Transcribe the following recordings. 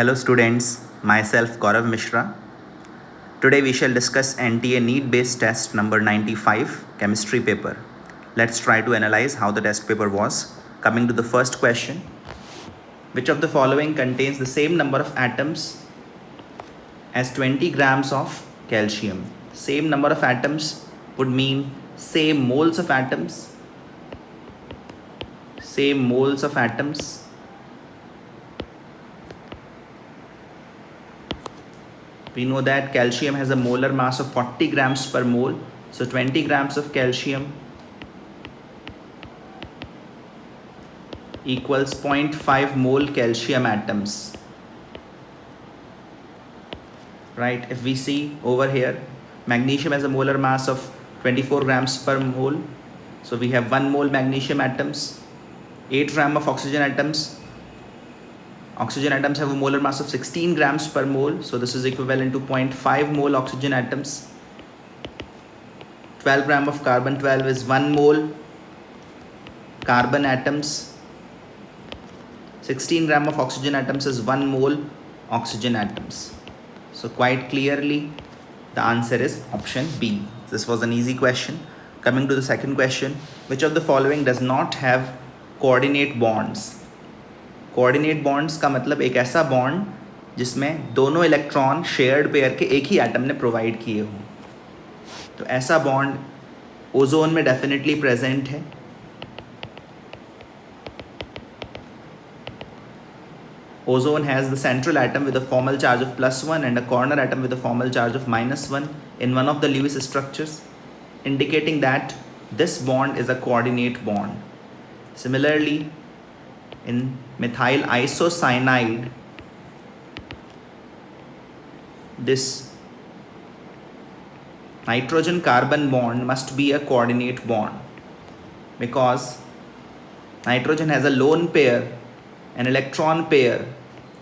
Hello students, myself Gaurav Mishra. Today we shall discuss NTA need based test number 95 chemistry paper. Let's try to analyze how the test paper was. Coming to the first question, which of the following contains the same number of atoms as 20 grams of calcium? Same number of atoms would mean same moles of atoms. Same moles of atoms. We know that calcium has a molar mass of 40 grams per mole. So 20 grams of calcium equals 0.5 mole calcium atoms. Right? If we see over here, magnesium has a molar mass of 24 grams per mole. So we have 1 mole magnesium atoms, 8 gram of oxygen atoms. Oxygen atoms have a molar mass of 16 grams per mole. So this is equivalent to 0.5 mole oxygen atoms. 12 gram of carbon 12 is 1 mole carbon atoms. 16 gram of oxygen atoms is 1 mole oxygen atoms. So quite clearly the answer is option B. This was an easy question. Coming to the second question, which of the following does not have coordinate bonds? Coordinate bonds का मतलब एक ऐसा bond जिसमें दोनों electron shared pair के एक ही atom ने provide किए हों. तो ऐसा बॉन्ड ओजोन में डेफिनेटली प्रेजेंट है. Ozone has the central atom with a formal charge of +1 and a corner atom with a formal charge of -1 in one of the Lewis structures, indicating that this bond is a coordinate bond. Similarly, in methyl isocyanide, this nitrogen carbon bond must be a coordinate bond because nitrogen has a lone pair, an electron pair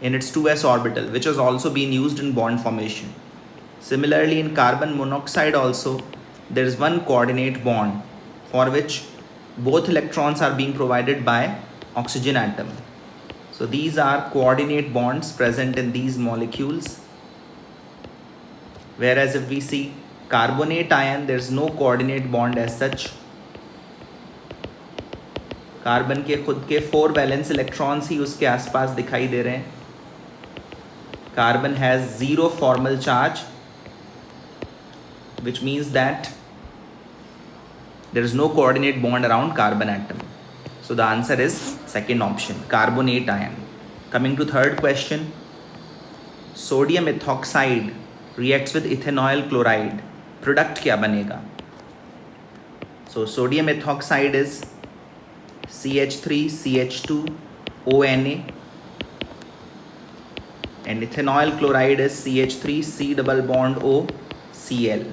in its 2s orbital, which has also been used in bond formation. Similarly, in carbon monoxide also there is one coordinate bond for which both electrons are being provided by oxygen atom. So these are coordinate bonds present in these molecules. Whereas if we see carbonate ion, there is no coordinate bond as such. Carbon के खुद के 4 valence electrons ही उसके आसपास दिखाई दे रहे हैं. Carbon has 0 formal charge, which means that there is no coordinate bond around carbon atom. So the answer is second option, carbonate ion. Coming to third question, sodium ethoxide reacts with ethanol chloride. Product क्या बनेगा? So sodium ethoxide is CH3CH2ONA and ethanol chloride is CH3C double bond OCl.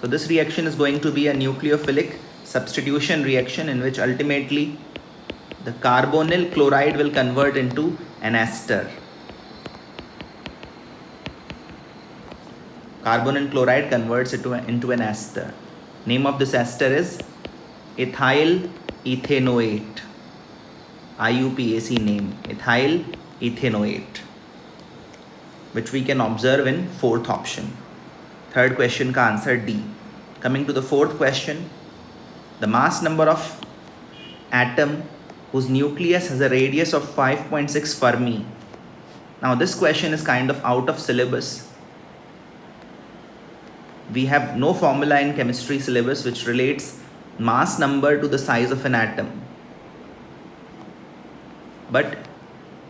So this reaction is going to be a nucleophilic substitution reaction in which ultimately the carbonyl chloride will convert into an ester. Carbonyl chloride converts into an ester. Name of this ester is ethyl ethanoate. IUPAC name, ethyl ethanoate, which we can observe in fourth option. Third question ka answer D. Coming to the fourth question, the mass number of atom whose nucleus has a radius of 5.6 Fermi. Now this question is kind of out of syllabus. We have no formula in chemistry syllabus which relates mass number to the size of an atom. But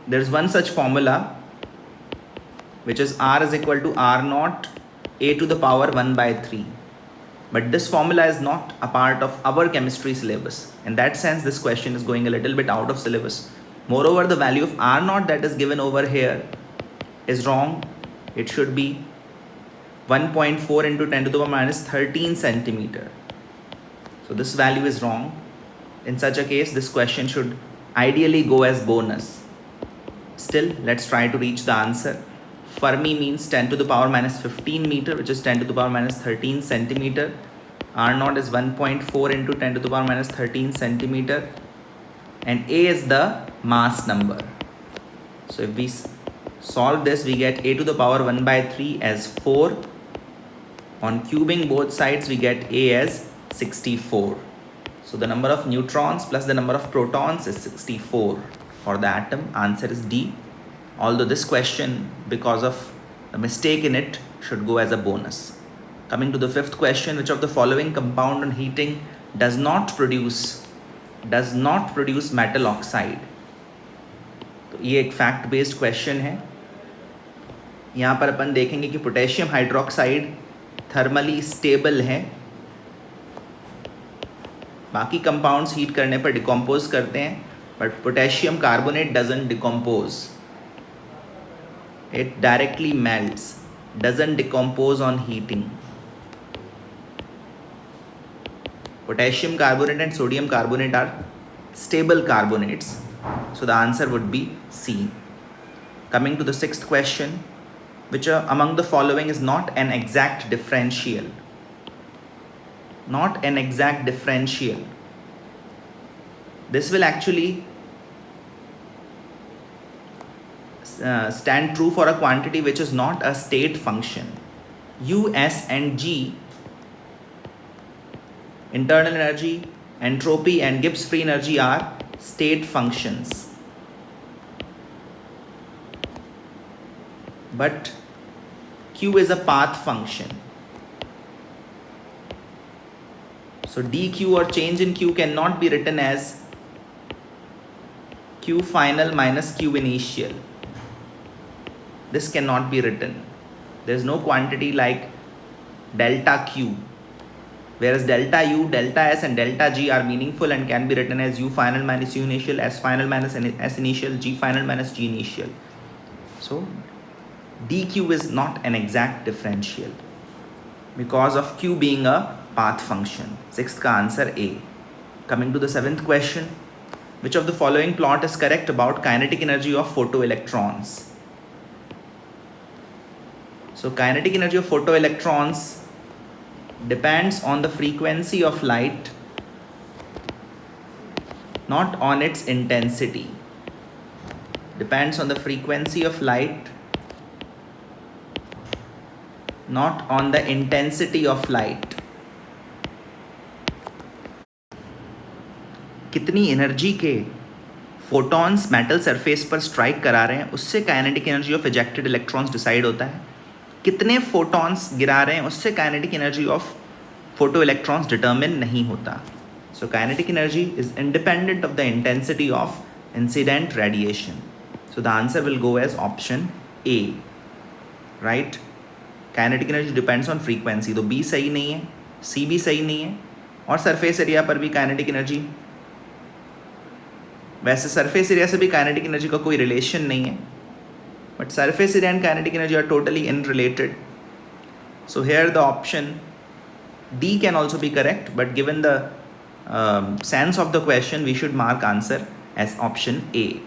there is one such formula which is R is equal to R naught A to the power 1 by 3. But this formula is not a part of our chemistry syllabus. In that sense, this question is going a little bit out of syllabus. Moreover, the value of R naught that is given over here is wrong. It should be 1.4 into 10 to the power minus 13 centimeter. So this value is wrong. In such a case, this question should ideally go as bonus. Still, let's try to reach the answer. Fermi means 10 to the power minus 15 meter, which is 10 to the power minus 13 centimeter. R naught is 1.4 into 10 to the power minus 13 centimeter. And A is the mass number. So if we solve this, we get a to the power 1 by 3 as 4. On cubing both sides, we get a as 64. So the number of neutrons plus the number of protons is 64 for the atom. Answer is D. Although this question, because of a mistake in it, should go as a bonus. Coming to the fifth question, which of the following compound on heating does not produce metal oxide? तो ये एक fact based question है. यहाँ पर अपन देखेंगे कि potassium hydroxide thermally stable है. बाकी कंपाउंड्स हीट करने पर डिकम्पोज करते हैं, but potassium carbonate doesn't decompose. It directly melts, doesn't decompose on heating. Potassium carbonate and sodium carbonate are stable carbonates. So the answer would be C. Coming to the sixth question, which among the following is not an exact differential? Not an exact differential. This will actually stand true for a quantity which is not a state function. U, S and G, internal energy, entropy and Gibbs free energy are state functions. But Q is a path function. So dq or change in Q cannot be written as Q final minus Q initial. This cannot be written. There is no quantity like delta Q. Whereas delta U, delta S and delta G are meaningful and can be written as U final minus U initial, S final minus S initial, G final minus G initial. So dq is not an exact differential because of Q being a path function. Sixth ka answer A. Coming to the seventh question, which of the following plot is correct about kinetic energy of photoelectrons? So kinetic energy of photoelectrons depends on the frequency of light, not on its intensity. Depends on the frequency of light, not on the intensity of light. कितनी energy के photons metal surface पर strike करा रहे हैं, उससे kinetic energy of ejected electrons decide होता है. कितने फोटॉन्स गिरा रहे हैं, उससे kinetic energy of photo electrons determine नहीं होता. So kinetic energy is independent of the intensity of incident radiation. So the answer will go as option A. Right, kinetic energy depends on frequency. तो B सही नहीं है, सी भी सही नहीं है, और सरफेस एरिया पर भी काइनेटिक एनर्जी, वैसे सरफेस एरिया से भी काइनेटिक एनर्जी का कोई रिलेशन नहीं है, but surface area and kinetic energy are totally unrelated. So here the option D can also be correct, but given the sense of the question, we should mark answer as option A.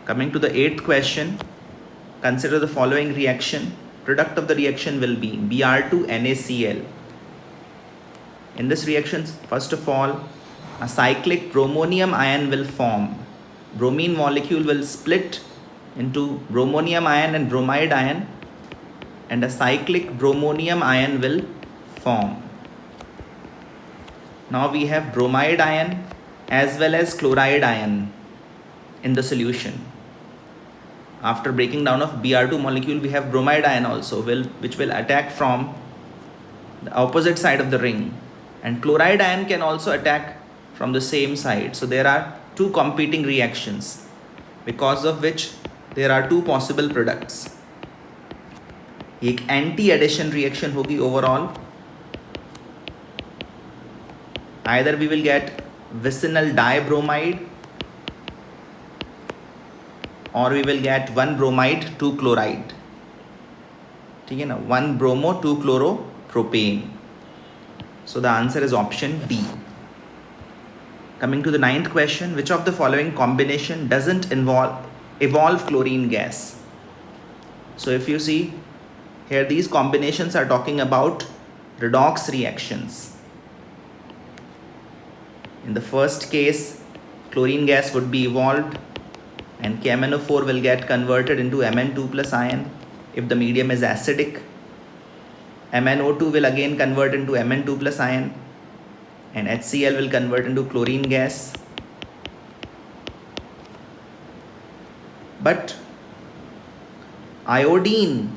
Coming to the eighth question, consider the following reaction. Product of the reaction will be Br2 NaCl. In this reaction, first of all, a cyclic bromonium ion will form. Bromine molecule will split into bromonium ion and bromide ion, and a cyclic bromonium ion will form. Now we have bromide ion as well as chloride ion in the solution. After breaking down of Br2 molecule, we have bromide ion also, which will attack from the opposite side of the ring, and chloride ion can also attack from the same side. So there are two competing reactions, because of which there are two possible products. एक anti addition reaction होगी overall. Either we will get vicinal dibromide, or we will get 1 bromide 2 chloride. ठीक है ना, 1 bromo 2 chloropropane. So the answer is option D. Coming to the ninth question, which of the following combination doesn't evolve chlorine gas? So if you see here, these combinations are talking about redox reactions. In the first case, chlorine gas would be evolved, and KMnO4 will get converted into Mn2 plus ion if the medium is acidic. MnO2 will again convert into Mn2 plus ion, and HCl will convert into chlorine gas. But iodine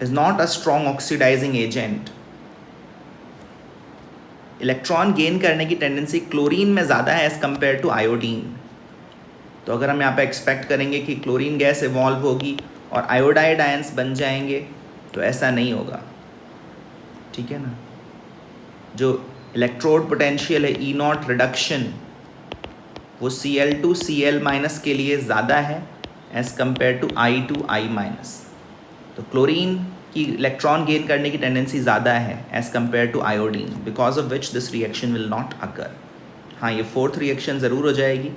is not a strong oxidizing agent. Electron gain करने की tendency chlorine में ज़्यादा है as compare to iodine. तो अगर हम यहाँ पे एक्सपेक्ट करेंगे कि क्लोरीन गैस इवॉल्व होगी और आयोडाइड आयंस बन जाएंगे, तो ऐसा नहीं होगा. ठीक है ना. जो इलेक्ट्रोड पोटेंशियल है ई नॉट रिडक्शन, वो Cl2Cl- के लिए ज़्यादा है एज़ कम्पेयर टू I2I-. तो क्लोरीन की इलेक्ट्रॉन गेन करने की टेंडेंसी ज़्यादा है as compare to iodine, because of which this reaction will not occur. हाँ, ये फोर्थ रिएक्शन ज़रूर हो जाएगी.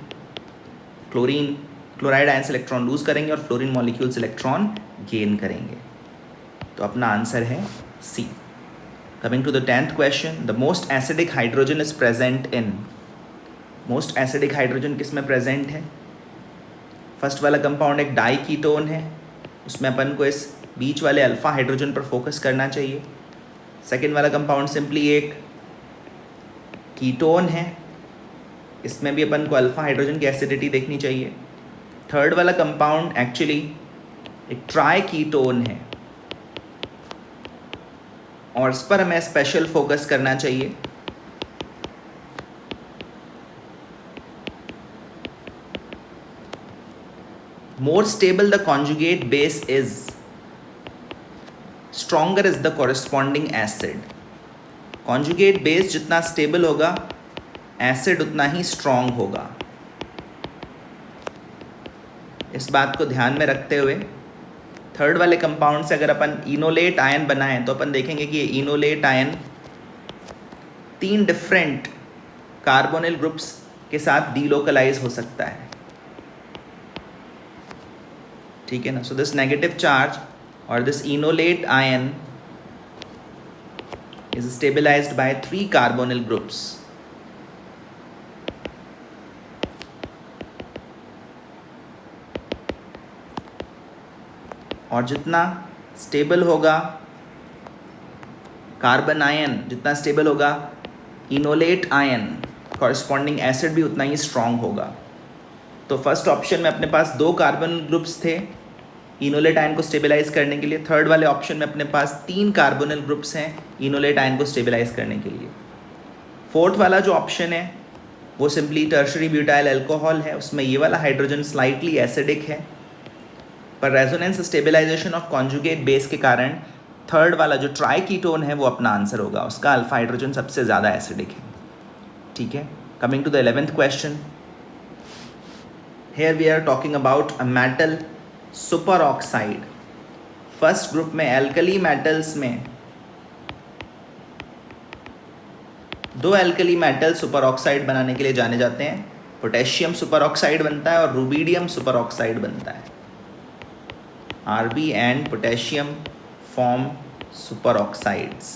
क्लोराइड आयंस इलेक्ट्रॉन लूज करेंगे और फ्लोरीन मॉलिक्यूल्स इलेक्ट्रॉन गेन करेंगे. तो अपना आंसर है C. Coming to the 10th question, the most acidic hydrogen is present in. Most acidic hydrogen किस में प्रेजेंट है? फर्स्ट वाला कंपाउंड एक डाई कीटोन है, उसमें अपन को इस बीच वाले अल्फ़ा हाइड्रोजन पर फोकस करना चाहिए. सेकेंड वाला कंपाउंड सिंपली एक कीटोन है, इसमें भी अपन को अल्फ़ा हाइड्रोजन की एसिडिटी देखनी चाहिए. थर्ड वाला कंपाउंड एक्चुअली एक ट्राई कीटोन है और इस पर हमें स्पेशल फोकस करना चाहिए. More stable the conjugate base is, stronger is the corresponding acid. Conjugate base जितना stable होगा, acid उतना ही strong होगा. इस बात को ध्यान में रखते हुए थर्ड वाले कंपाउंड से अगर अपन इनोलेट आयन बनाएं तो अपन देखेंगे कि ये enolate ion 3 different carbonyl groups के साथ डीलोकलाइज हो सकता है. ठीक है ना. सो दिस नेगेटिव चार्ज और this enolate ion is stabilised by 3 carbonyl groups. और जितना स्टेबल होगा कार्बन आयन, जितना स्टेबल होगा इनोलेट आयन, कॉरस्पॉन्डिंग एसिड भी उतना ही स्ट्रांग होगा. तो फर्स्ट ऑप्शन में अपने पास 2 कार्बन ग्रुप्स थे इनोलेट आयन को स्टेबलाइज करने के लिए. थर्ड वाले ऑप्शन में अपने पास 3 कार्बोनिल ग्रुप्स हैं इनोलेट आयन को स्टेबलाइज करने के लिए. फोर्थ वाला जो ऑप्शन है वो सिंपली टर्शरी ब्यूटाइल अल्कोहल है, उसमें ये वाला हाइड्रोजन स्लाइटली एसिडिक है, पर resonance stabilisation of conjugate base के कारण थर्ड वाला जो ट्राई कीटोन है वो अपना आंसर होगा. उसका अल्फा हाइड्रोजन सबसे ज़्यादा एसिडिक है. ठीक है. Coming to the 11th question. Here we are talking about a metal superoxide. First group में एल्कली मेटल्स में 2 एल्कली मेटल सुपरऑक्साइड बनाने के लिए जाने जाते हैं. पोटेशियम सुपरऑक्साइड बनता है और रुबीडियम सुपरऑक्साइड बनता है. Rb and potassium form superoxides.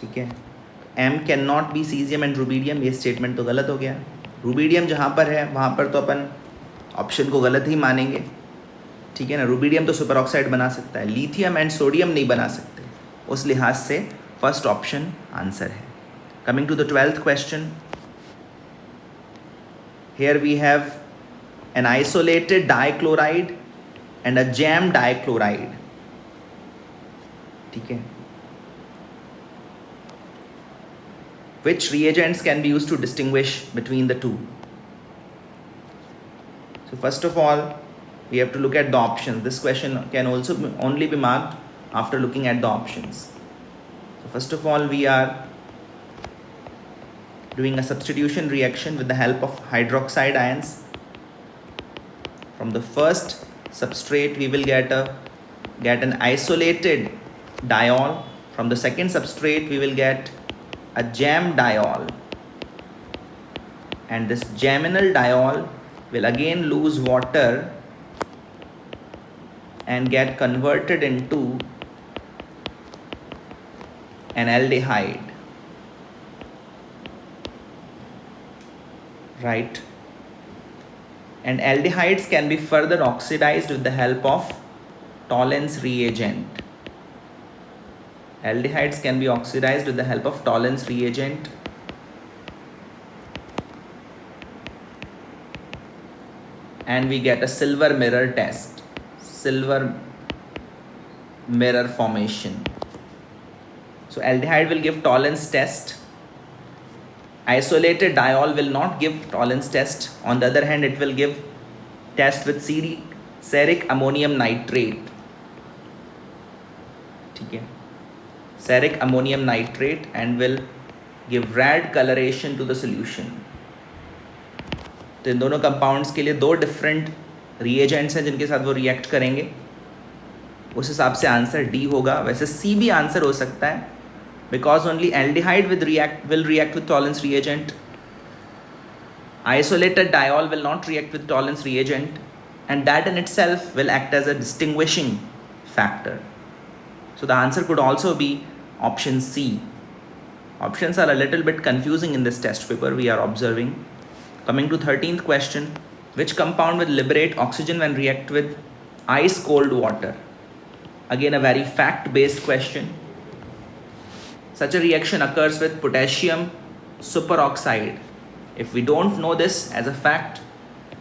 ठीक है. M can not be caesium and rubidium, ये स्टेटमेंट तो गलत हो गया. रूबीडियम जहाँ पर है वहाँ पर तो अपन ऑप्शन को गलत ही मानेंगे. ठीक है ना. रूबीडियम तो सुपर ऑक्साइड बना सकता है, लिथियम एंड सोडियम नहीं बना सकते. उस लिहाज से फर्स्ट ऑप्शन आंसर है. Coming to the 12th question. Here we have an isolated dichloride and a jam dichloride. ठीक है. Which reagents can be used to distinguish between the two? So first of all, we have to look at the options. This question can also only be marked after looking at the options. So first of all, we are doing a substitution reaction with the help of hydroxide ions. From the first substrate we will get an isolated diol. From the second substrate we will get a jam diol, and this geminal diol will again lose water and get converted into an aldehyde. right? And aldehydes can be further oxidized with the help of Tollens reagent. Aldehydes can be oxidized with the help of Tollens reagent. And we get a silver mirror test, silver mirror formation. So aldehyde will give Tollens test. Isolated diol will not give Tollens test. On the other hand, it will give test with seric ammonium nitrate. Okay. Seric ammonium nitrate, and will give red coloration to the solution. तो इन दोनों compounds के लिए दो different reagents हैं जिनके साथ वो react करेंगे. उस हिसाब से आंसर डी होगा. वैसे सी भी आंसर हो सकता है, because only aldehyde will react with Tollens reagent. Isolated diol will not react with Tollens reagent, and that in itself will act as a distinguishing factor. So the answer could also be option C. Options are a little bit confusing in this test paper we are observing. Coming to 13th question, which compound will liberate oxygen when react with ice cold water? Again, a very fact-based question. Such a reaction occurs with potassium superoxide. If we don't know this as a fact,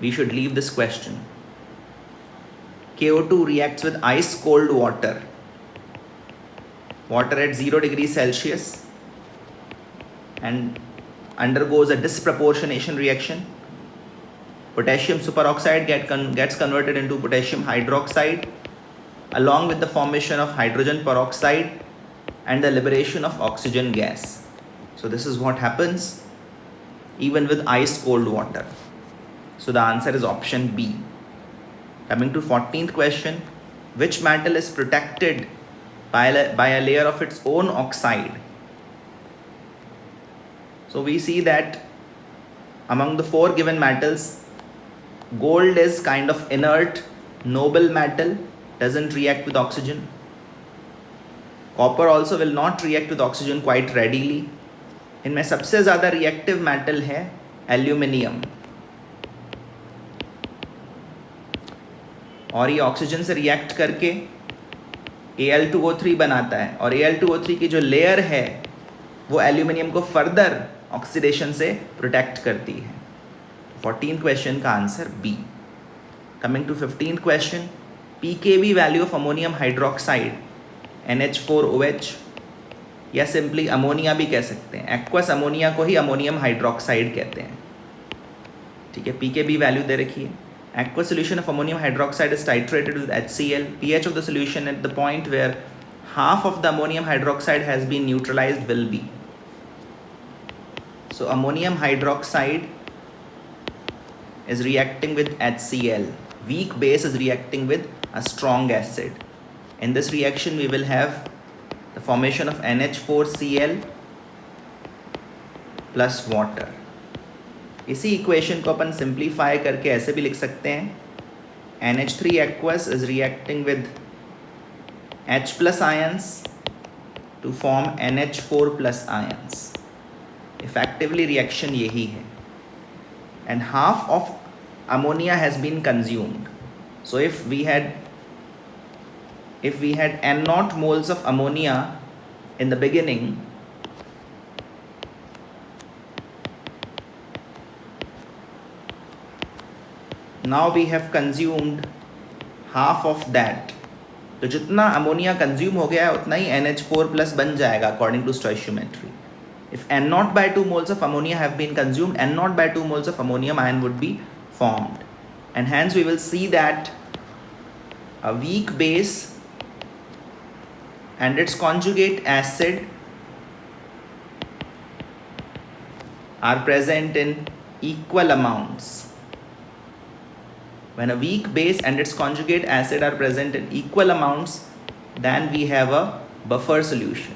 we should leave this question. KO2 reacts with ice cold water. Water at 0 degrees Celsius and undergoes a disproportionation reaction. Potassium superoxide gets converted into potassium hydroxide along with the formation of hydrogen peroxide and the liberation of oxygen gas. So this is what happens even with ice cold water. So the answer is option B. Coming to 14th question, which metal is protected by a layer of its own oxide? So we see that among the four given metals, gold is kind of inert, noble metal, doesn't react with oxygen. Copper also will not react with oxygen quite readily. इनमें सबसे ज़्यादा reactive metal है aluminium, और ये oxygen से react करके Al2O3 बनाता है, और Al2O3 की जो लेयर है वो एल्यूमिनियम को फर्दर ऑक्सीडेशन से प्रोटेक्ट करती है. 14th क्वेश्चन का answer B. Coming to 15th question, pKb value of ammonium hydroxide NH4OH, या सिंपली अमोनिया भी कह सकते हैं. एक्वस अमोनिया को ही अमोनियम हाइड्रोक्साइड कहते हैं. ठीक है, pKb वैल्यू दे रखी है. Aqueous solution of ammonium hydroxide is titrated with HCl. pH of the solution at the point where half of the ammonium hydroxide has been neutralized will be. So ammonium hydroxide is reacting with HCl. Weak base is reacting with a strong acid. In this reaction we will have the formation of NH4Cl plus water. इसी equation को अपन simplify करके ऐसे भी लिख सकते हैं, NH3 aqueous is reacting with H plus ions to form NH4 plus ions. Effectively reaction यही है, and half of ammonia has been consumed. So if we had N0 moles of ammonia in the beginning, now we have consumed half of that. तो जितना ammonia consume हो गया है उतना ही NH4 plus बन जाएगा according to stoichiometry. If N0 by 2 moles of ammonia have been consumed, N0 by 2 moles of ammonium ion would be formed, and hence we will see that a weak base and its conjugate acid are present in equal amounts. When a weak base and its conjugate acid are present in equal amounts, then we have a buffer solution.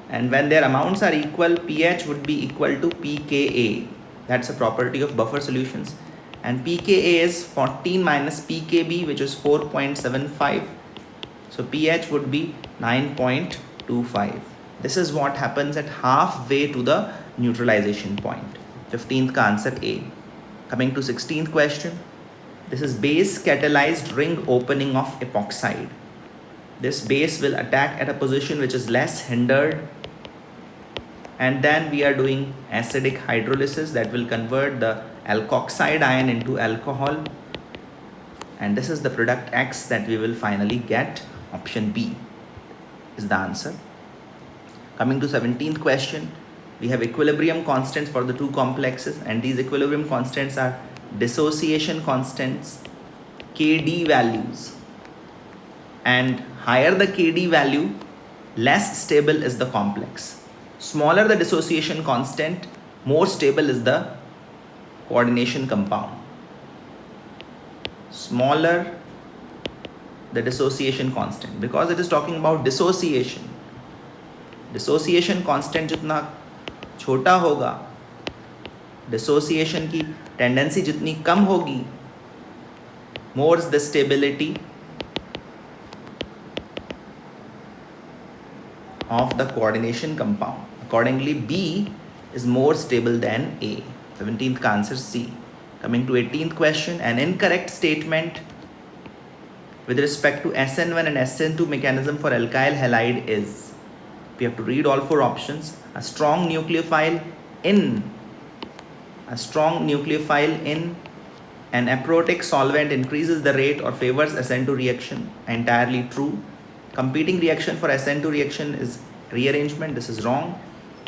And when their amounts are equal, pH would be equal to pKa. That's a property of buffer solutions. And pKa is 14 minus pKb, which is 4.75. So pH would be 9.25. This is what happens at halfway to the neutralization point. 15th का answer A. Coming to 16th question. This is base catalyzed ring opening of epoxide. This base will attack at a position which is less hindered, and then we are doing acidic hydrolysis that will convert the alkoxide ion into alcohol, and this is the product X that we will finally get. Option B is the answer. Coming to 17th question, we have equilibrium constants for the two complexes, and these equilibrium constants are dissociation constants, Kd values, and higher the Kd value, less stable is the complex. Smaller the dissociation constant, more stable is the coordination compound. Smaller the dissociation constant, because it is talking about dissociation. Dissociation constant जितना छोटा होगा, dissociation की tendency जितनी कम होगी, more is the stability of the coordination compound. Accordingly, B is more stable than A. 17th का answer C. Coming to 18th question, an incorrect statement with respect to SN1 and SN2 mechanism for alkyl halide is, we have to read all four options. A strong nucleophile in an aprotic solvent increases the rate or favors SN2 reaction. Entirely true. Competing reaction for SN2 reaction is rearrangement. This is wrong.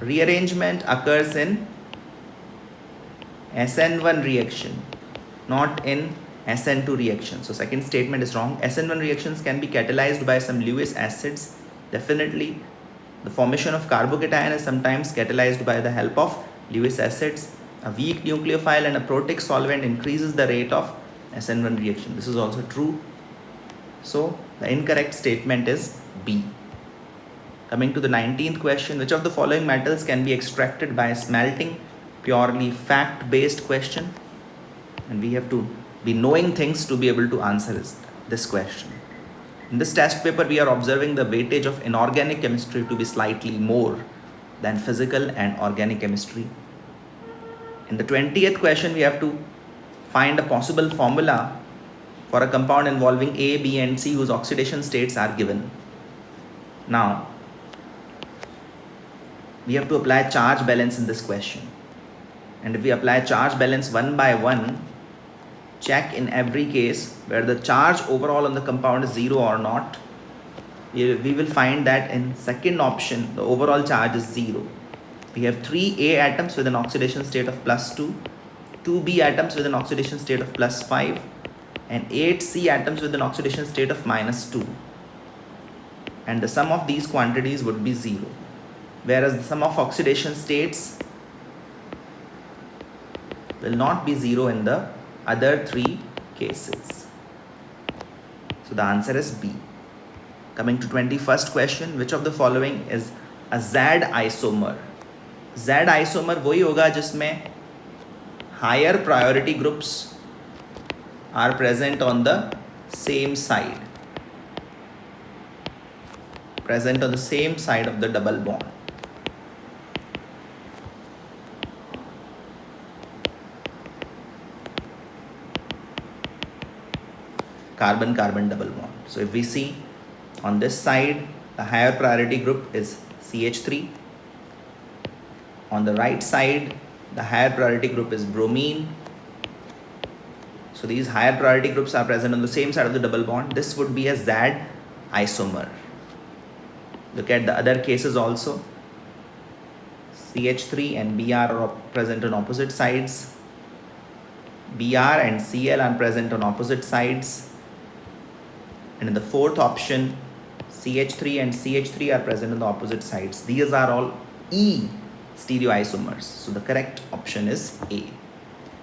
Rearrangement occurs in SN1 reaction, not in SN2 reaction. So second statement is wrong. SN1 reactions can be catalyzed by some Lewis acids. Definitely. The formation of carbocation is sometimes catalyzed by the help of Lewis acids. A weak nucleophile and a protic solvent increases the rate of SN1 reaction. This is also true. So the incorrect statement is B. Coming to the 19th question, which of the following metals can be extracted by smelting? Purely fact-based question, and we have to be knowing things to be able to answer this question. In this test paper, we are observing the weightage of inorganic chemistry to be slightly more than physical and organic chemistry. In the 20th question, we have to find a possible formula for a compound involving A, B, and C whose oxidation states are given. Now, we have to apply charge balance in this question. And if we apply charge balance one by one, check in every case where the charge overall on the compound is 0 or not, we will find that in second option the overall charge is 0. We have 3 A atoms with an oxidation state of +2, 2 B atoms with an oxidation state of +5, and 8 C atoms with an oxidation state of -2. And the sum of these quantities would be 0. Whereas the sum of oxidation states will not be 0 in the other 3 cases. So the answer is B. Coming to 21st question, which of the following is a Z isomer? Z isomer वही होगा जिसमें higher priority groups are present on the same side, of the double bond. Carbon-carbon double bond. So if we see on this side, the higher priority group is CH3. On the right side, the higher priority group is bromine. So these higher priority groups are present on the same side of the double bond. This would be a Z isomer. Look at the other cases also. CH3 and Br are present on opposite sides. Br and Cl are present on opposite sides. And in the fourth option, CH3 and CH3 are present on the opposite sides. These are all E stereoisomers. So the correct option is A.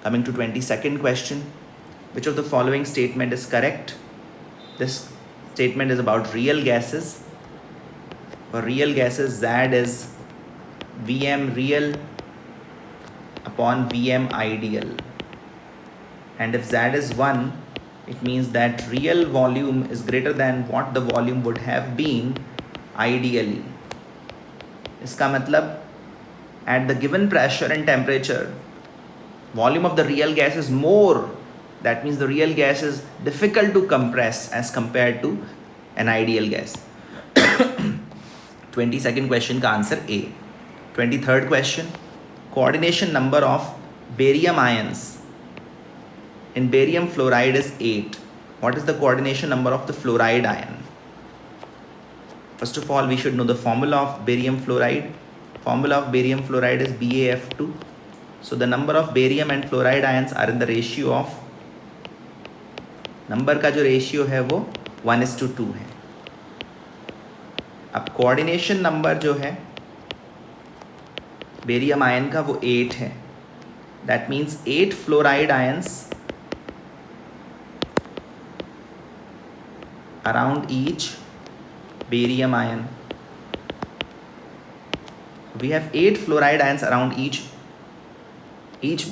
Coming to 22nd question, which of the following statement is correct? This statement is about real gases. For real gases, Z is Vm real upon Vm ideal. And if Z is 1, it means that real volume is greater than what the volume would have been ideally. इसका मतलब at the given pressure and temperature, volume of the real gas is more. That means the real gas is difficult to compress as compared to an ideal gas. 22nd question का answer A. 23rd question, coordination number of barium ions in barium fluoride is 8. What is the coordination number of the fluoride ion? First of all, we should know the formula of barium fluoride. Formula of barium fluoride is BaF2. So the number of barium and fluoride ions are in the ratio of, number का जो ratio है वो 1:2 है. अब coordination number जो है barium ion का वो 8 है. That means 8 fluoride ions around each barium ion. We have 8 fluoride ions around each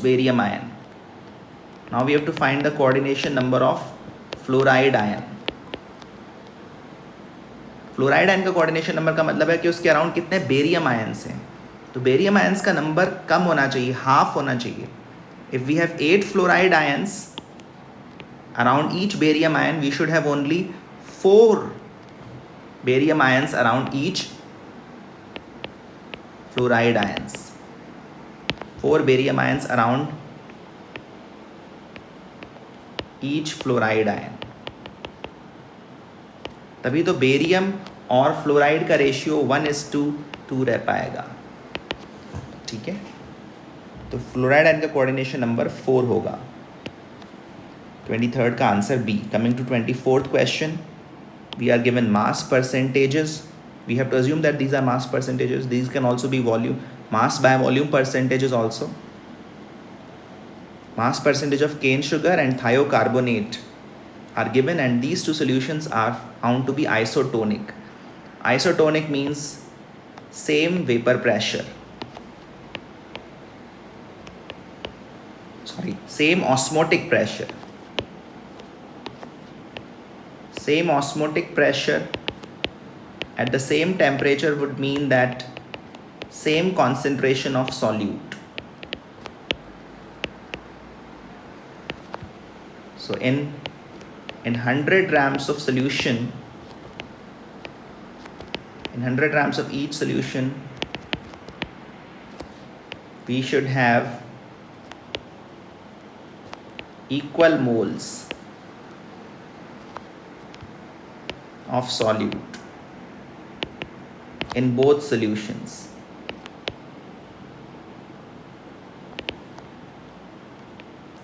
barium ion. Now we have to find the coordination number of fluoride ion. Fluoride ion का coordination number का मतलब है कि उसके around कितने barium ions हैं. तो barium ions का नंबर कम होना चाहिए, हाफ होना चाहिए. If we have 8 fluoride ions around each barium ion, we should have only 4 barium ions around each fluoride ions. 4 barium ions around each fluoride ion. तभी तो barium और फ्लोराइड का ratio 1:2 रह पाएगा. ठीक है, तो फ्लोराइड आयन का कोऑर्डिनेशन नंबर 4 होगा. 23rd का answer B. Coming to 24th question, we are given mass percentages. We have to assume that these are mass percentages. These can also be volume, mass by volume percentages also. Mass percentage of cane sugar and thiocarbonate are given, and these two solutions are found to be isotonic. Isotonic means same vapor pressure. Same osmotic pressure. Same osmotic pressure at the same temperature would mean that same concentration of solute. So in 100 grams of solution, in 100 grams of each solution, we should have equal moles of solute in both solutions.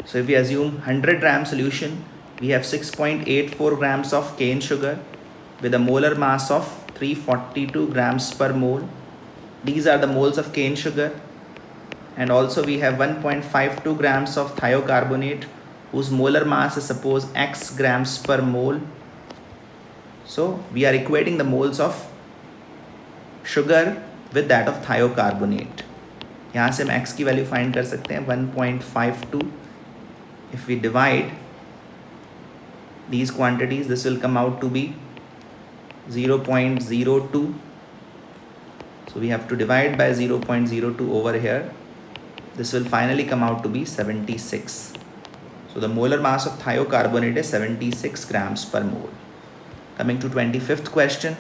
So if we assume 100 gram solution, we have 6.84 grams of cane sugar with a molar mass of 342 grams per mole. These are the moles of cane sugar. And also we have 1.52 grams of thiocarbonate whose molar mass is suppose x grams per mole. So we are equating the moles of sugar with that of thiocarbonate. यहाँ से हम x की value find कर सकते हैं 1.52. If we divide these quantities, this will come out to be 0.02. So we have to divide by 0.02 over here. This will finally come out to be 76. So the molar mass of thiocarbonate is 76 grams per mole. Coming to 25th question,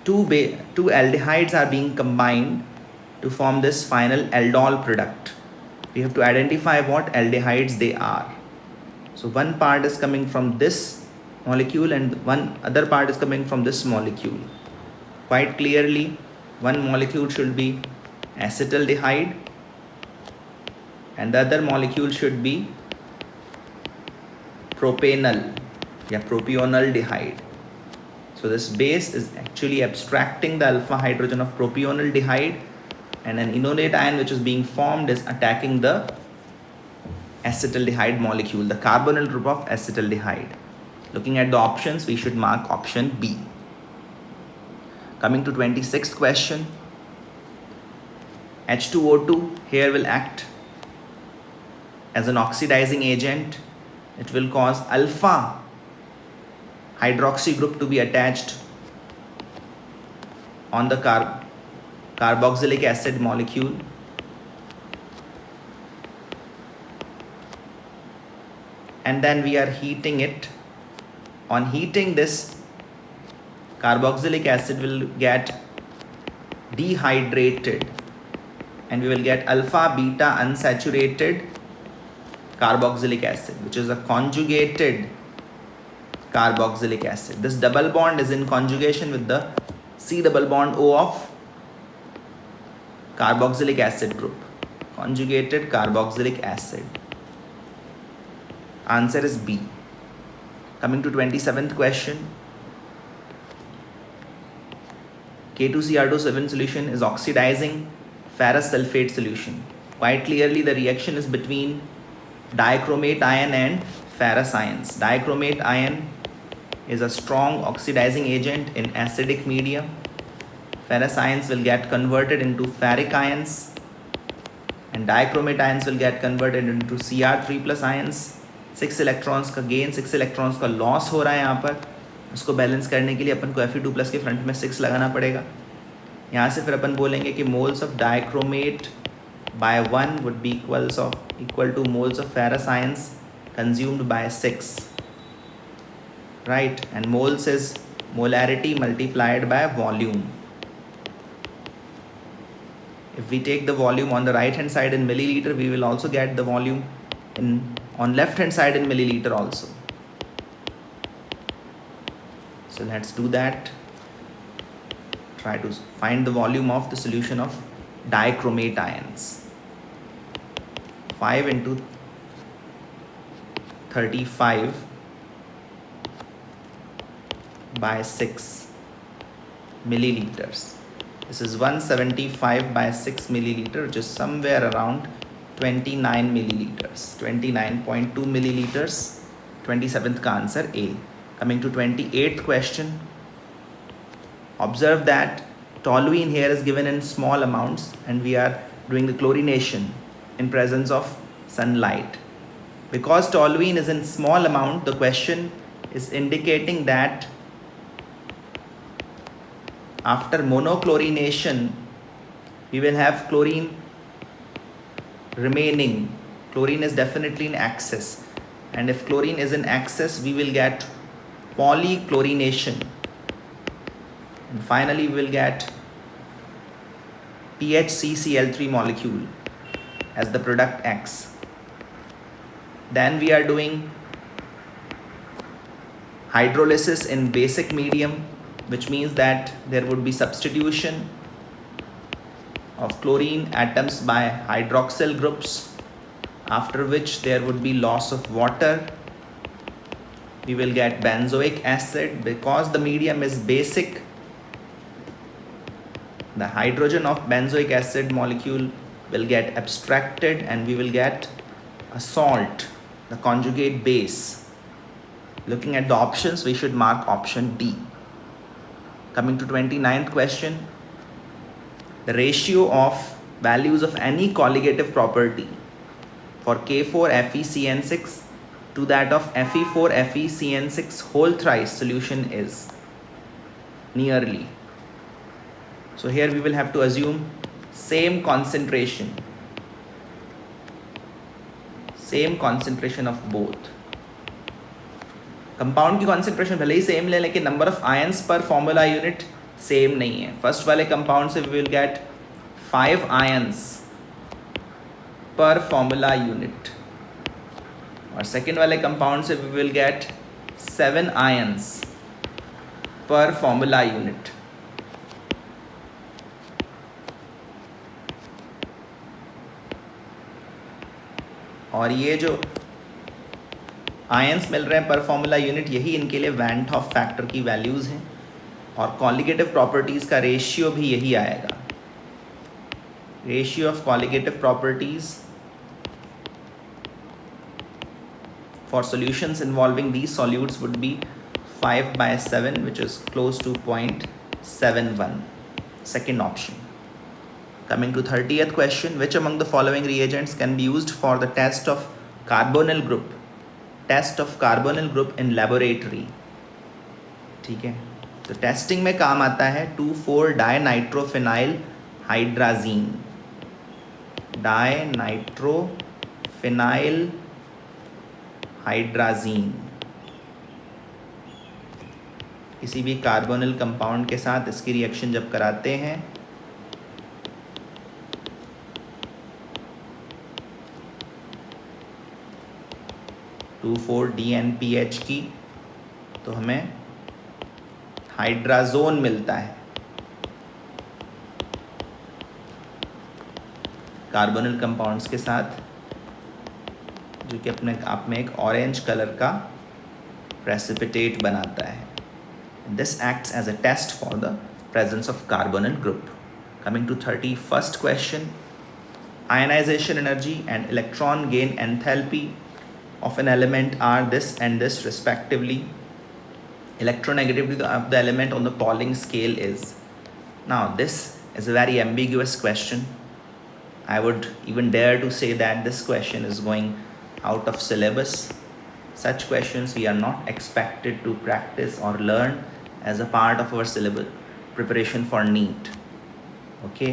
two aldehydes are being combined to form this final aldol product. We have to identify what aldehydes they are. So one part is coming from this molecule and one other part is coming from this molecule. Quite clearly, one molecule should be acetaldehyde and the other molecule should be propanal. Propionaldehyde. So this base is actually abstracting the alpha hydrogen of propionaldehyde, and an enolate ion which is being formed is attacking the acetaldehyde molecule, the carbonyl group of acetaldehyde. Looking at the options, we should mark option B. Coming to 26th question, H2O2 here will act as an oxidizing agent. It will cause alpha hydroxy group to be attached on the carboxylic acid molecule. and then we are heating it. On heating this, carboxylic acid will get dehydrated and we will get alpha beta unsaturated carboxylic acid, which is a conjugated carboxylic acid. This double bond is in conjugation with the C double bond O of carboxylic acid group. Conjugated carboxylic acid. Answer is B. Coming to 27th question. K2Cr2 solution is oxidizing ferrous sulfate solution. Quite clearly the reaction is between dichromate ion and ferrous ions. Dichromate ion is a strong oxidizing agent in acidic medium. Ferrous ions will get converted into ferric ions and dichromate ions will get converted into Cr3 plus ions. 6 electrons का gain, 6 electrons का loss हो रहा है यहाँ पर. उसको balance करने के लिए अपन को Fe2 प्लस के फ्रंट में 6 लगाना पड़ेगा. यहाँ से फिर अपन बोलेंगे कि moles of dichromate by 1 would be equal to moles of ferrous ions consumed by 6, right. And moles is molarity multiplied by volume. If we take the volume on the right hand side in milliliter, we will also get the volume on left hand side in milliliter also. So let's do that. Try to find the volume of the solution of dichromate ions. 5 into 35 by 6 milliliters. This is 175 by 6 milliliter, which is somewhere around 29 milliliters, 29.2 milliliters. 27th का answer A. Coming to 28th question. Observe that toluene here is given in small amounts and we are doing the chlorination in presence of sunlight. Because toluene is in small amount, the question is indicating that after monochlorination, we will have chlorine remaining. Chlorine is definitely in excess. And if chlorine is in excess, we will get polychlorination. And finally, we will get PHCCl3 molecule as the product X. Then we are doing hydrolysis in basic medium, which means that there would be substitution of chlorine atoms by hydroxyl groups, after which there would be loss of water. We will get benzoic acid. Because the medium is basic, the hydrogen of benzoic acid molecule will get abstracted and we will get a salt, the conjugate base. Looking at the options, we should mark option D. Coming to 29th question. The ratio of values of any colligative property for K4FeCN6 to that of Fe4FeCN6 whole thrice solution is nearly. So here we will have to assume same concentration of both. Compound की concentration भले ही same ले लेकिन number of ions पर formula unit same नहीं है. First वाले compound से we will get 5 ions पर फॉर्मूला यूनिट और सेकेंड वाले कंपाउंड से वी विल गेट 7 आयंस पर फॉर्मूला यूनिट. और ये जो आयंस मिल रहे हैं पर फॉर्मूला यूनिट, यही इनके लिए वैन टॉप फैक्टर की वैल्यूज़ हैं और कॉलिगेटिव प्रॉपर्टीज़ का रेशियो भी यही आएगा. Ratio of colligative properties for solutions involving these solutes would be 5/7, which is close to 0.71. Second option. Coming to 30th question. Which among the following reagents can be used for the test of carbonyl group in laboratory? ठीक है, तो testing में काम आता है 2,4-डायनाइट्रोफिनाइल hydrazine. Dinitrophenyl hydrazine. किसी भी carbonyl compound के साथ इसकी रिएक्शन जब कराते हैं टू 4-DNPH की, तो हमें हाइड्राजोन मिलता है। कार्बोनिल कंपाउंड्स के साथ, जो कि अपने आप में एक ऑरेंज कलर का प्रेसिपिटेट बनाता है। This acts as a test for the presence of carbonyl group. Coming to 31st question, ionization energy and electron gain enthalpy of an element are this and this respectively. Electronegativity of the element on the Pauling scale is. Now this is a very ambiguous question. I would even dare to say that this question is going out of syllabus. Such questions we are not expected to practice or learn as a part of our syllabus preparation for NEET. Okay,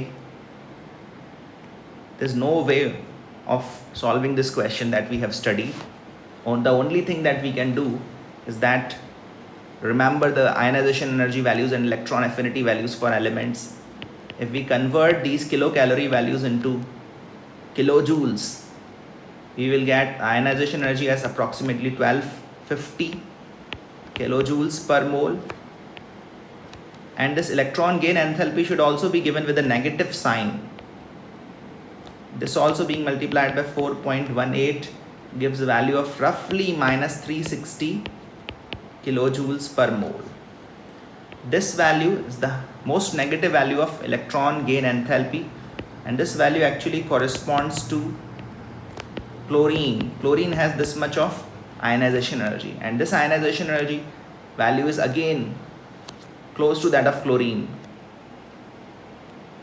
there's no way of solving this question that we have studied. The only thing that we can do is that remember the ionization energy values and electron affinity values for elements. If we convert these kilocalorie values into kilojoules, we will get ionization energy as approximately 1250 kilojoules per mole. And this electron gain enthalpy should also be given with a negative sign. This also being multiplied by 4.18 gives a value of roughly minus 360 kilojoules per mole. This value is the most negative value of electron gain enthalpy, and this value actually corresponds to chlorine. Chlorine has this much of ionization energy, and this ionization energy value is again close to that of chlorine.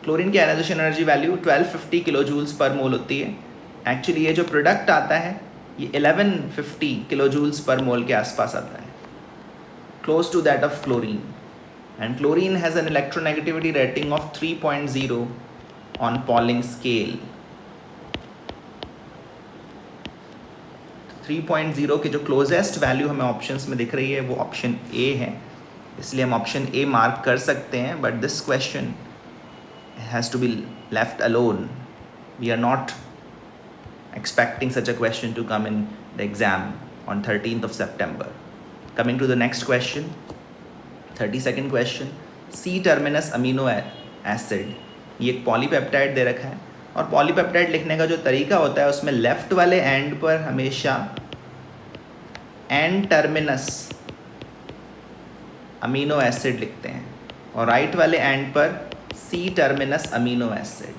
Chlorine की ionization energy value 1250 किलोजूल्स पर मोल होती है। Actually ये जो product आता है ये 1150 किलोजूल्स पर मोल के आसपास आता है, close to that of chlorine. And chlorine has an electronegativity rating of 3.0 on Pauling scale. 3.0 के जो क्लोजेस्ट वैल्यू हमें ऑप्शंस में दिख रही है वो ऑप्शन ए है, इसलिए हम ऑप्शन ए मार्क कर सकते हैं। But this question has to be left alone. We are not expecting such a question to come in the exam on 13th of September. Coming to the next question, 32nd question, C terminus amino acid, ये एक polypeptide दे रखा है, और polypeptide लिखने का जो तरीका होता है उसमें लेफ्ट वाले एंड पर हमेशा N टर्मिनस अमीनो एसिड लिखते हैं और राइट वाले एंड पर C टर्मिनस अमीनो एसिड,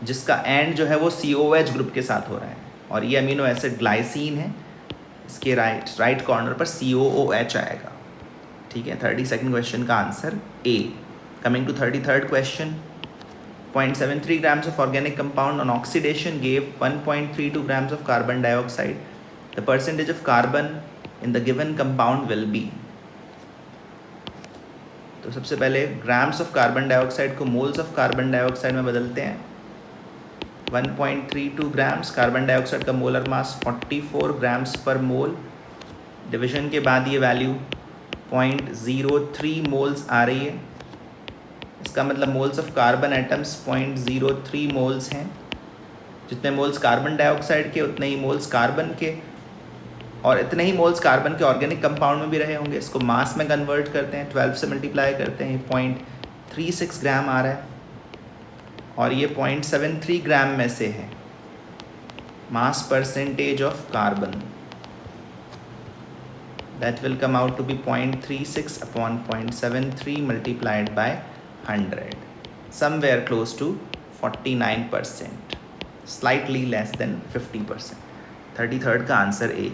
जिसका एंड जो है वो COH ग्रुप के साथ हो रहा है, और ये अमीनो एसिड ग्लाइसिन है, इसके राइट कॉर्नर पर COOH आएगा। ठीक है, 32nd क्वेश्चन का answer A. Coming to 33rd question, 0.73 grams of organic compound on oxidation gave 1.32 grams of carbon dioxide. The percentage of carbon in the given compound will be. तो सबसे पहले grams of carbon dioxide को moles of carbon dioxide में बदलते हैं। 1.32 grams, carbon dioxide का molar mass 44 grams पर मोल। Division के बाद ये वैल्यू 0.03 मोल्स आ रही है। इसका मतलब moles of carbon atoms 0.03 moles हैं। जितने मोल्स कार्बन डाइऑक्साइड के उतने ही मोल्स कार्बन के, और इतने ही मोल्स कार्बन के ऑर्गेनिक कंपाउंड में भी रहे होंगे। इसको मास में कन्वर्ट करते हैं, 12 से मल्टीप्लाई करते हैं, 0.36 ग्राम आ रहा है, और ये 0.73 ग्राम में से है mass percentage of carbon. That will come out to be 0.36 upon 0.73 multiplied by 100, somewhere close to 49%, slightly less than 50%। 33rd का answer A.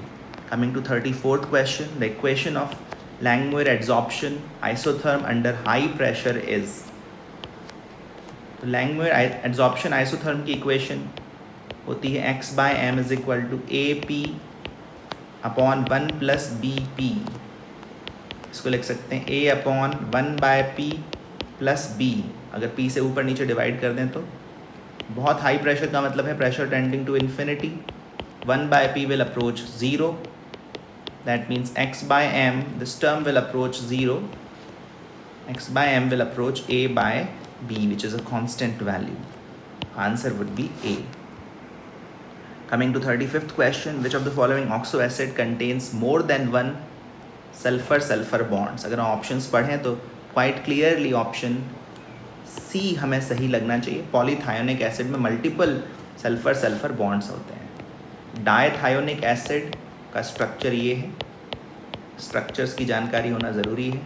Coming to 34th question, the equation of Langmuir adsorption isotherm under high pressure is. तो Langmuir adsorption isotherm की equation होती है x by m is equal to AP upon 1 plus BP। इसको लिख सकते हैं A upon 1 by P plus B। अगर P से ऊपर नीचे डिवाइड कर दें तो बहुत हाई प्रेशर का मतलब है pressure tending to infinity, 1 by p will approach 0. That means x by m, this term will approach 0. X by m will approach a by b, which is a constant value. Answer would be A. Coming to 35th question, which of the following oxo acid contains more than one sulfur-sulfur bonds? अगर हम options पढ़ें तो quite clearly option C हमें सही लगना चाहिए. पॉलीथायोनिक acid में multiple sulphur-sulphur bonds होते हैं. डायथायोनिक एसिड का स्ट्रक्चर ये है. स्ट्रक्चर्स की जानकारी होना ज़रूरी है.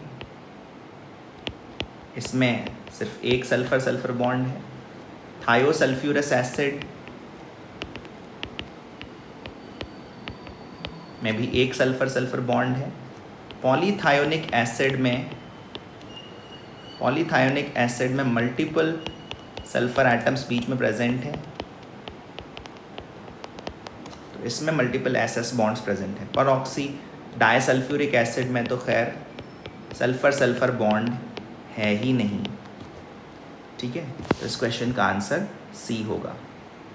इसमें सिर्फ एक सल्फर-सल्फर बॉन्ड है. थायोसल्फ्यूरस एसिड में भी एक सल्फर-सल्फर बॉन्ड है. पॉलीथायोनिक एसिड में मल्टीपल सल्फर एटम्स बीच में प्रेजेंट हैं. तो इसमें मल्टीपल एसएस बॉन्ड्स प्रेजेंट हैं. परऑक्सी डायसल्फ्यूरिक एसिड में तो खैर सल्फर-सल्फर बॉन्ड है ही नहीं. ठीक है, तो इस क्वेश्चन का आंसर सी होगा.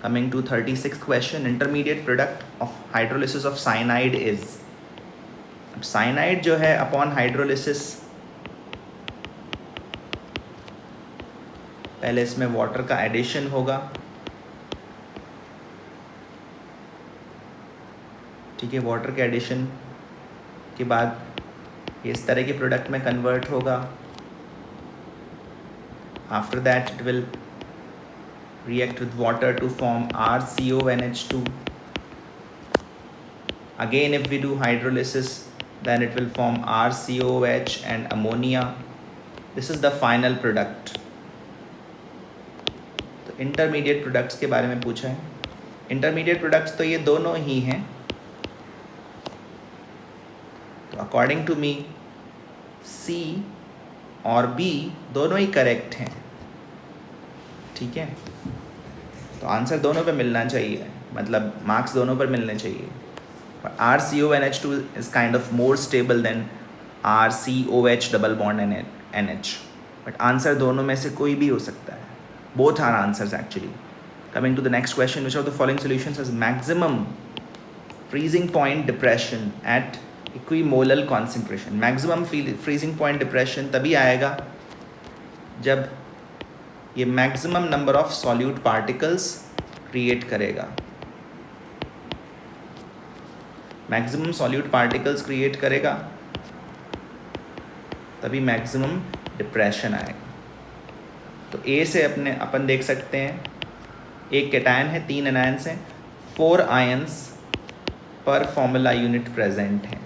Coming to 36th question, intermediate product of hydrolysis of cyanide is. अब साइनाइड जो है अपॉन हाइड्रोलिसिस, पहले इसमें वाटर का एडिशन होगा. ठीक है, वाटर के एडिशन के बाद ये इस तरह के प्रोडक्ट में कन्वर्ट होगा. After that it will react with water to form RCONH2. Again if we do hydrolysis then it will form RCOH and ammonia. This is the final product. तो intermediate products के बारे में पूछा है. Intermediate products तो ये दोनों ही हैं. तो according to me C और B दोनों ही करेक्ट हैं. ठीक है, तो आंसर दोनों पे मिलना चाहिए, मतलब मार्क्स दोनों पर मिलने चाहिए. RCONH2 is kind of more stable than RCOH double bond NH, but answer दोनों में से कोई भी हो सकता है. Both are answers actually. Coming to the next question, which of the following solutions has maximum freezing point depression at equimolal concentration. Maximum freezing point depression तभी आएगा जब ये maximum number of solute particles create करेगा. Maximum solute particles create करेगा तभी maximum depression आएगा. तो ए से अपन देख सकते हैं, एक कैटायन है, 3 एनायंस हैं, 4 आयंस पर फॉर्मूला यूनिट प्रेजेंट हैं.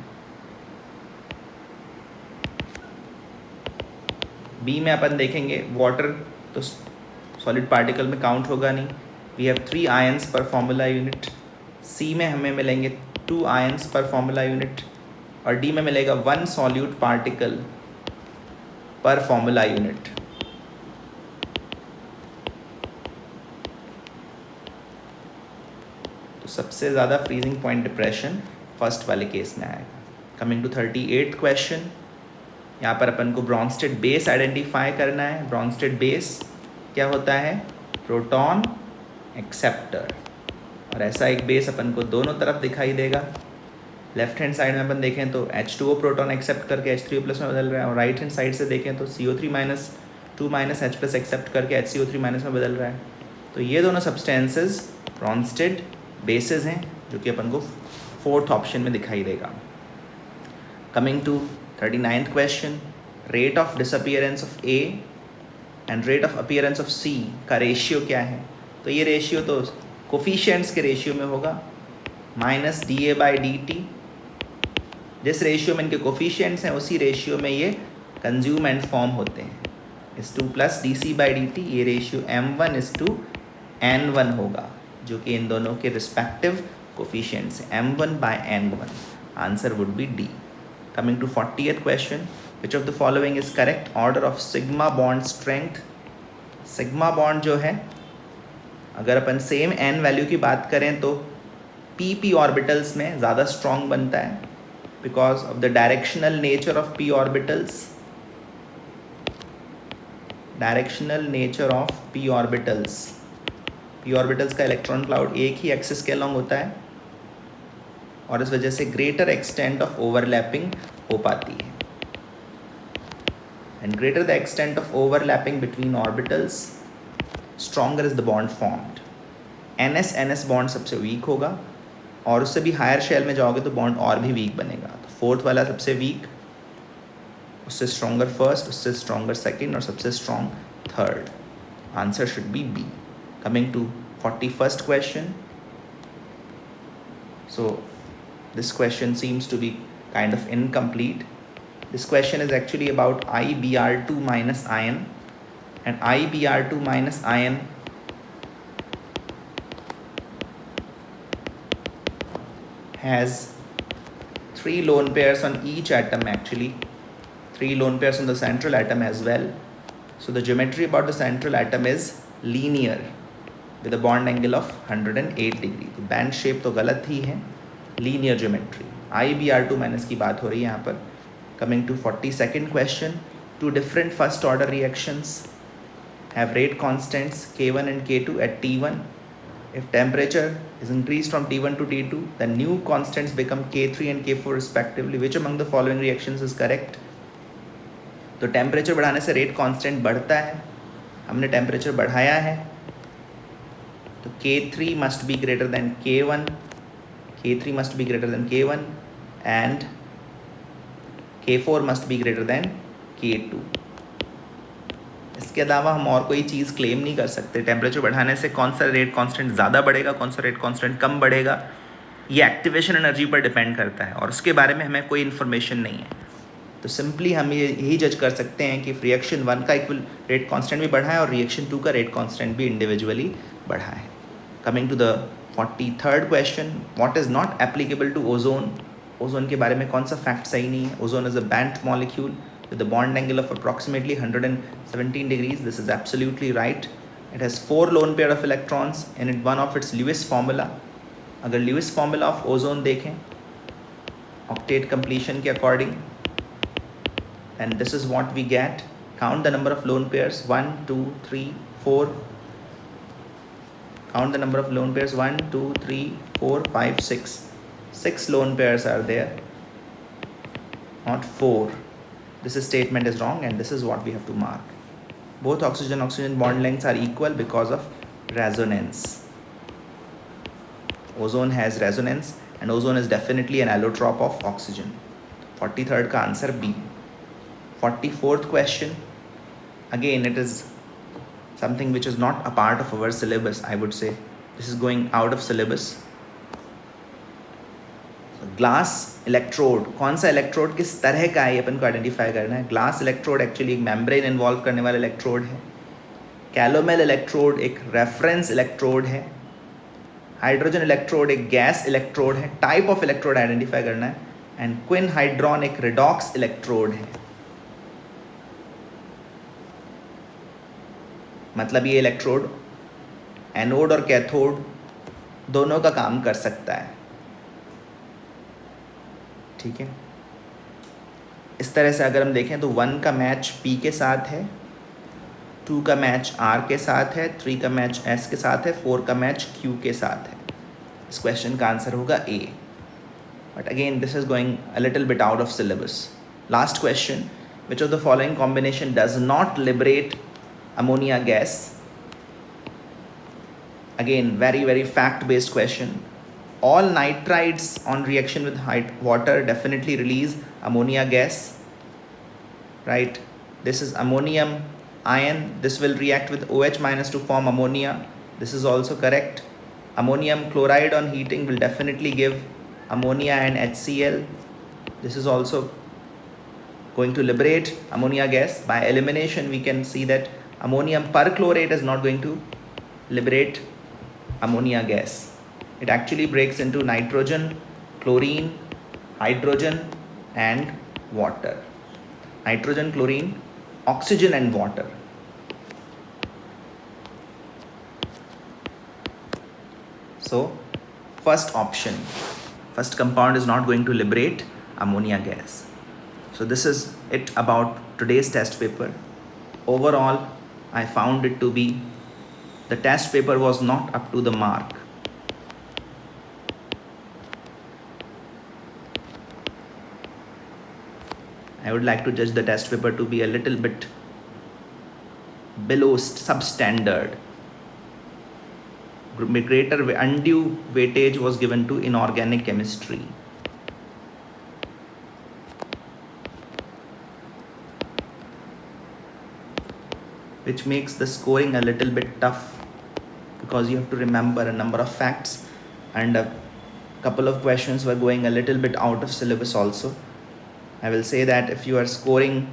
बी में अपन देखेंगे वाटर तो सॉलिड पार्टिकल में काउंट होगा नहीं. वी हैव 3 आयंस पर फॉर्मूला यूनिट. सी में हमें मिलेंगे 2 आयंस पर फॉर्मूला यूनिट और डी में मिलेगा 1 सॉल्यूट पार्टिकल पर फॉर्मूला यूनिट. तो सबसे ज़्यादा फ्रीजिंग पॉइंट डिप्रेशन फर्स्ट वाले केस में आएगा. कमिंग टू 38th क्वेश्चन, यहाँ पर अपन को ब्रॉन्स्टेड बेस आइडेंटिफाई करना है. ब्रॉन्स्टेड बेस क्या होता है? Proton acceptor. और ऐसा एक बेस अपन को दोनों तरफ दिखाई देगा. लेफ्ट हैंड साइड में अपन देखें तो H2O प्रोटॉन एक्सेप्ट करके H3O प्लस में बदल रहा है, और राइट हैंड साइड से देखें तो CO3 minus 2 minus H plus accept करके HCO3 माइनस में बदल रहा है. तो ये दोनों सब्सटेंसेस ब्रॉन्स्टेड बेसेस हैं जो कि अपन को 4th ऑप्शन में दिखाई देगा. Coming to 39th question, rate of disappearance of A and rate of appearance of C का रेशियो क्या है? तो ये रेशियो तो कोफिशिएंट्स के रेशियो में होगा, माइनस DA/DT. जिस रेशियो में इनके कोफिशिएंट्स हैं उसी रेशियो में ये कंज्यूम एंड फॉर्म होते हैं. इस 2 प्लस DC/DT, ये रेशियो M1:N1 होगा, जो कि इन दोनों के रिस्पेक्टिव कोफिशिएंट्स हैं, M1/N1. Answer would be D. Coming to 40th question, which of the following is correct order of sigma bond strength? sigma bond जो है, अगर अपन सेम n वैल्यू की बात करें तो p ऑर्बिटल्स में ज़्यादा स्ट्रॉन्ग बनता है because of the directional nature of p orbitals. Directional nature of p orbitals. p orbitals का इलेक्ट्रॉन क्लाउड एक ही एक्सिस के अलॉन्ग होता है, और इस वजह से greater extent of overlapping हो पाती है. And greater the extent of overlapping between orbitals, stronger is the bond formed. NS bond सबसे weak होगा और उससे भी हायर शेल में जाओगे तो बॉन्ड और भी वीक बनेगा. तो फोर्थ वाला सबसे वीक, उससे स्ट्रॉन्गर फर्स्ट, उससे स्ट्रॉन्गर सेकंड और सबसे strong third. Answer should be B. Coming to 41st question. So this question seems to be kind of incomplete. This question is actually about IBr2 minus ion, and IBr2 minus ion has 3 lone pairs on each atom, actually 3 lone pairs on the central atom as well. So the geometry about the central atom is linear with a bond angle of 108 degree. तो band shape तो गलत ही है, linear geometry. IBr2 minus की बात हो रही है यहाँ पर. Coming to 42nd question, two different first order reactions have rate constants K1 and K2 at T1. If temperature is increased from T1 to T2, the new constants become K3 and K4 respectively. Which among the following reactions is correct? तो temperature बढ़ाने से rate constant बढ़ता है. हमने temperature बढ़ाया है तो K3 must be greater than K1, K3 must be greater than K1 and K4 must be greater than K2. इसके अलावा हम और कोई चीज़ क्लेम नहीं कर सकते. टेम्परेचर बढ़ाने से कौन सा रेट कांस्टेंट ज़्यादा बढ़ेगा, कौन सा रेट कांस्टेंट कम बढ़ेगा, ये एक्टिवेशन एनर्जी पर डिपेंड करता है और उसके बारे में हमें कोई इन्फॉर्मेशन नहीं है. तो सिंपली हम यही जज कर सकते हैं कि रिएक्शन 1 का इक्वल रेट कांस्टेंट भी बढ़ा है और रिएक्शन 2 का रेट कांस्टेंट भी इंडिविजुअली बढ़ा है. Coming to the 43rd question, what is not applicable to ozone. Ozone के बारे में कौन सा फैक्ट सही नहीं है. Ozone is a bent molecule with a bond angle of approximately 117 degrees. This is absolutely right. It has 4 lone pair of electrons in it, one of its Lewis formula. अगर Lewis formula of ozone देखें octet completion के according, and this is what we get. Count the number of lone pairs, 1 2 3 4. Count the number of lone pairs, 1 2 3 4 5 6. 6 lone pairs are there, not 4. This statement is wrong and this is what we have to mark. Both oxygen bond lengths are equal because of resonance. Ozone has resonance and ozone is definitely an allotrope of oxygen. 43rd का answer B. 44th question, again it is something which is not a part of our syllabus. I would say this is going out of syllabus. Glass electrode, कौन सा electrode किस तरह का है अपन को identify करना है. ग्लास इलेक्ट्रोड एक्चुअली एक मेम्ब्रेन इन्वॉल्व करने वाला इलेक्ट्रोड है. कैलोमेल इलेक्ट्रोड एक रेफरेंस इलेक्ट्रोड है. हाइड्रोजन इलेक्ट्रोड एक गैस इलेक्ट्रोड है. टाइप ऑफ इलेक्ट्रोड आइडेंटिफाई करना है. एंड क्विन हाइड्रॉन एक रिडॉक्स इलेक्ट्रोड है. मतलब ये इलेक्ट्रोड एनोड और कैथोड दोनों का काम कर सकता है. ठीक है, इस तरह से अगर हम देखें तो 1 का मैच P के साथ है, 2 का मैच R के साथ है, 3 का मैच S के साथ है, 4 का मैच Q के साथ है. इस क्वेश्चन का आंसर होगा A. But again this is going a little bit out of syllabus. Last question, which of the following combination does not liberate ammonia gas. Again very fact based question. All nitrides on reaction with water definitely release ammonia gas, right? This is ammonium ion. This will react with OH minus to form ammonia. This is also correct. Ammonium chloride on heating will definitely give ammonia and HCl. This is also going to liberate ammonia gas. By elimination, we can see that ammonium perchlorate is not going to liberate ammonia gas. It actually breaks into nitrogen, chlorine, hydrogen and water. Nitrogen, chlorine, oxygen and water. So first option, first compound is not going to liberate ammonia gas. So this is it about today's test paper. Overall, I found it to be, the test paper was not up to the mark. I would like to judge the test paper to be a little bit below substandard. Greater undue weightage was given to inorganic chemistry. Which makes the scoring a little bit tough because you have to remember a number of facts, and a couple of questions were going a little bit out of syllabus also. I will say that if you are scoring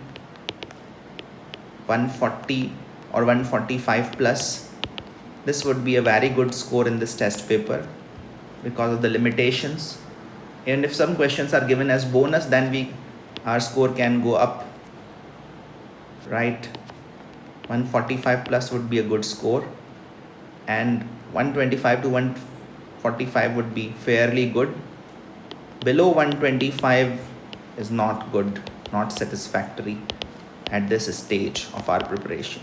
140 or 145 plus, this would be a very good score in this test paper because of the limitations. And if some questions are given as bonus, then our score can go up, right? 145 plus would be a good score, and 125 to 145 would be fairly good. Below 125 is not good, not satisfactory at this stage of our preparation.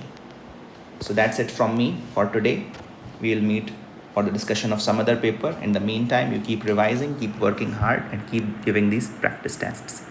So that's it from me for today. We'll meet for the discussion of some other paper. In the meantime, you keep revising, keep working hard, and keep giving these practice tests.